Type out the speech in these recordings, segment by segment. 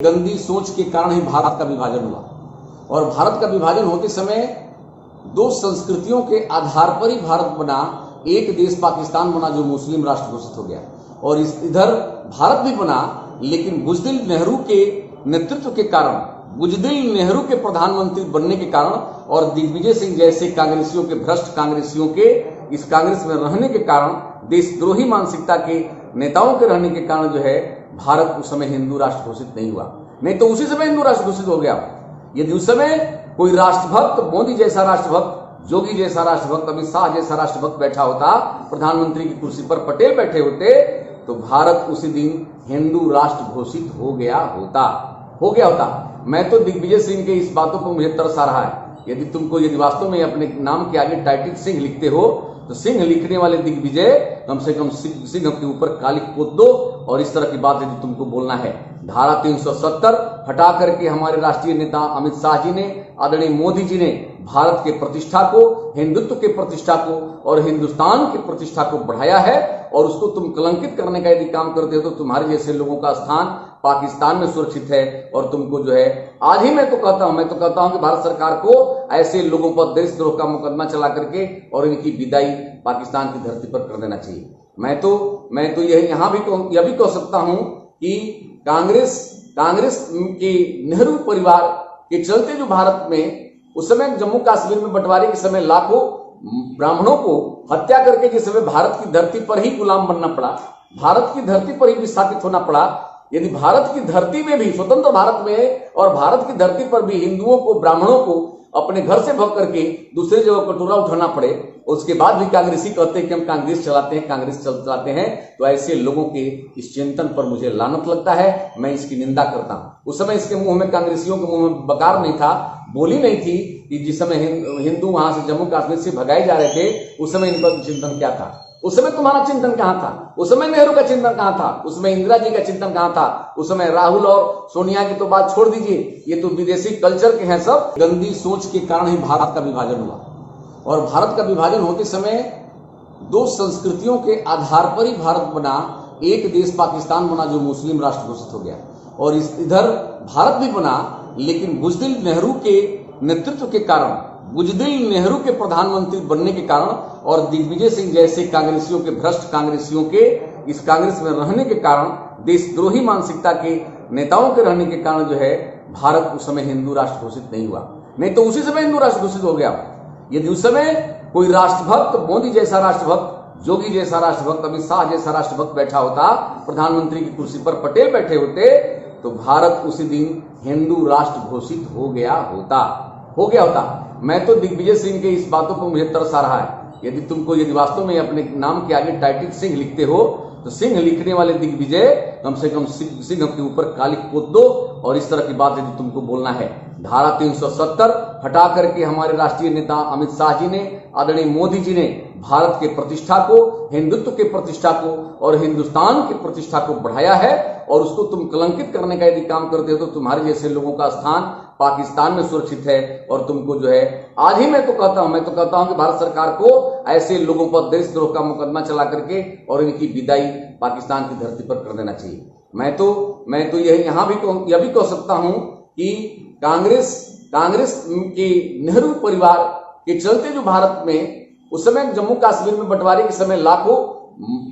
गंदी सोच के कारण ही भारत का विभाजन हुआ और भारत का विभाजन होते समय दो संस्कृतियों के आधार पर ही भारत बना। एक देश पाकिस्तान बना जो मुस्लिम राष्ट्र घोषित हो गया और इधर भारत भी बना, लेकिन बुज़दिल नेहरू के नेतृत्व के कारण, बुज़दिल नेहरू के प्रधानमंत्री बनने के कारण और दिग्विजय सिंह जैसे कांग्रेसियों के, भ्रष्ट कांग्रेसियों के इस कांग्रेस में रहने के कारण, देशद्रोही मानसिकता के नेताओं के रहने के कारण जो है भारत उस समय हिंदू राष्ट्र घोषित नहीं हुआ। नहीं तो उसी समय हिंदू राष्ट्र घोषित हो गया। यदि उस समय कोई राष्ट्रभक्त, मोदी जैसा राष्ट्रभक्त, जोगी जैसा राष्ट्रभक्त, अमित शाह जैसा राष्ट्रभक्त बैठा होता, प्रधानमंत्री की कुर्सी पर पटेल बैठे होते, तो भारत उसी दिन हिंदू राष्ट्र घोषित हो गया होता। मैं तो दिग्विजय सिंह के इस बातों पर मुझे तरस आ रहा है। यदि वास्तव में अपने नाम के आगे टाइटल सिंह लिखते हो तो सिंह लिखने वाले दिग्विजय कम से कम सिंह के ऊपर कालिक पोत दो। और इस तरह की बात यदि तुमको बोलना है, धारा 370 हटा करके हमारे राष्ट्रीय नेता अमित शाह जी ने, आदरणीय मोदी जी ने भारत के प्रतिष्ठा को, हिंदुत्व के प्रतिष्ठा को और हिंदुस्तान की प्रतिष्ठा को बढ़ाया है। और उसको तुम कलंकित करने का यदि काम करते हो तो तुम्हारे जैसे लोगों का स्थान पाकिस्तान में सुरक्षित है। और तुमको जो है आज ही मैं तो कहता हूं कि भारत सरकार को ऐसे लोगों पर देशद्रोह का मुकदमा चला करके और इनकी विदाई पाकिस्तान की धरती पर कर देना चाहिए। मैं तो यह भी कह सकता हूं कि कांग्रेस के नेहरू परिवार के चलते जो भारत में उस समय जम्मू कश्मीर में बंटवारे के समय लाखों ब्राह्मणों को हत्या करके जिस समय भारत की धरती पर ही गुलाम बनना पड़ा, भारत की धरती पर ही विस्थापित होना पड़ा। यदि भारत की धरती में भी, स्वतंत्र भारत में और भारत की धरती पर भी हिंदुओं को, ब्राह्मणों को अपने घर से भग करके दूसरे जगह कटोरा उठाना पड़े, उसके बाद भी कांग्रेसी कहते हैं कि हम कांग्रेस चलाते हैं, तो ऐसे लोगों के इस चिंतन पर मुझे लानत लगता है। मैं इसकी निंदा करता हूं। उस समय इसके मुंह में, कांग्रेसियों के मुंह में बकार नहीं था, बोली नहीं थी कि जिस समय हिंदू वहां से जम्मू कश्मीर से भगाए जा रहे थे, उस समय इनका चिंतन क्या था? उस समय तुम्हारा चिंतन कहां था? उस समय नेहरू का चिंतन कहां था? उस समय इंदिरा जी का चिंतन कहां था? उस समय राहुल और सोनिया की तो बात छोड़ दीजिए, ये तो विदेशी कल्चर के हैं सब। गंदी सोच के कारण ही भारत का विभाजन हुआ और भारत का विभाजन होते समय दो संस्कृतियों के आधार पर ही भारत बना। एक देश पाकिस्तान बना जो मुस्लिम राष्ट्र घोषित हो गया और इधर भारत भी बना, लेकिन बुज़दिल नेहरू के नेतृत्व के कारण, बुज़दिल नेहरू के प्रधानमंत्री बनने के कारण और दिग्विजय सिंह जैसे कांग्रेसियों के, भ्रष्ट कांग्रेसियों के इस कांग्रेस में रहने के कारण, देशद्रोही मानसिकता के नेताओं के रहने के कारण जो है भारत उस समय हिंदू राष्ट्र घोषित नहीं हुआ। नहीं तो उसी समय हिंदू राष्ट्र घोषित हो गया। यदि उस समय कोई राष्ट्रभक्त, मोदी जैसा राष्ट्रभक्त, जोगी जैसा राष्ट्रभक्त, अमित शाह जैसा राष्ट्रभक्त बैठा होता, प्रधानमंत्री की कुर्सी पर पटेल बैठे होते, तो भारत उसी दिन हिंदू राष्ट्र घोषित हो गया होता। मैं तो दिग्विजय सिंह के इस बातों पर मुझे तरस आ रहा है। यदि वास्तव में अपने नाम के आगे टाइटल सिंह लिखते हो तो सिंह लिखने वाले दिग्विजय कम से कम सिंह के ऊपर कालिक पोत दो। और इस तरह की बात यदि तुमको बोलना है, धारा 370 हटा करके हमारे राष्ट्रीय नेता अमित शाह जी ने, आदरणीय मोदी जी ने भारत के प्रतिष्ठा को, हिंदुत्व के प्रतिष्ठा को और हिंदुस्तान की प्रतिष्ठा को बढ़ाया है। और उसको तुम कलंकित करने का यदि काम करते हो तो तुम्हारे जैसे लोगों का स्थान पाकिस्तान में सुरक्षित है। और तुमको जो है आज ही मैं तो कहता हूं कि भारत सरकार को ऐसे लोगों पर देशद्रोह का मुकदमा चला करके और इनकी विदाई पाकिस्तान की धरती पर कर देना चाहिए। मैं तो यह भी कह सकता हूं कि कांग्रेस के नेहरू परिवार के चलते जो भारत में उस समय जम्मू कश्मीर में बंटवारे के समय लाखों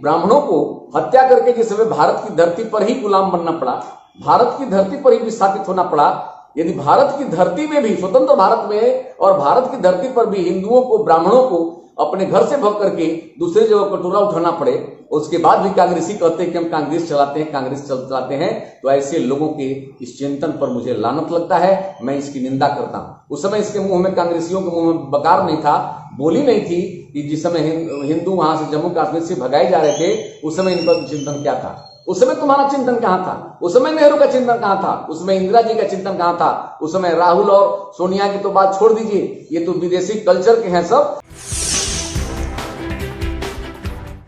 ब्राह्मणों को हत्या करके जिस समय भारत की धरती पर ही गुलाम बनना पड़ा, भारत की धरती पर ही विस्थापित होना पड़ा। यदि भारत की धरती में भी, स्वतंत्र भारत में और भारत की धरती पर भी हिंदुओं को, ब्राह्मणों को अपने घर से भग करके दूसरे जगह कटोरा उठाना पड़े, उसके बाद भी कांग्रेसी कहते हैं कि हम कांग्रेस चलाते हैं, तो ऐसे लोगों के इस चिंतन पर मुझे लानत लगता है। मैं इसकी निंदा करता हूं। उस समय इसके मुंह में, कांग्रेसियों के मुंह में बकार नहीं था, बोली नहीं थी कि जिस समय हिंदू वहां से जम्मू कश्मीर से भगाए जा रहे थे, उस समय इनका चिंतन क्या था? उस समय तुम्हारा चिंतन कहां था? उस समय नेहरू का चिंतन कहां था? उस समय इंदिरा जी का चिंतन कहां था? उस समय राहुल और सोनिया की तो बात छोड़ दीजिए, ये तो विदेशी कल्चर के हैं सब।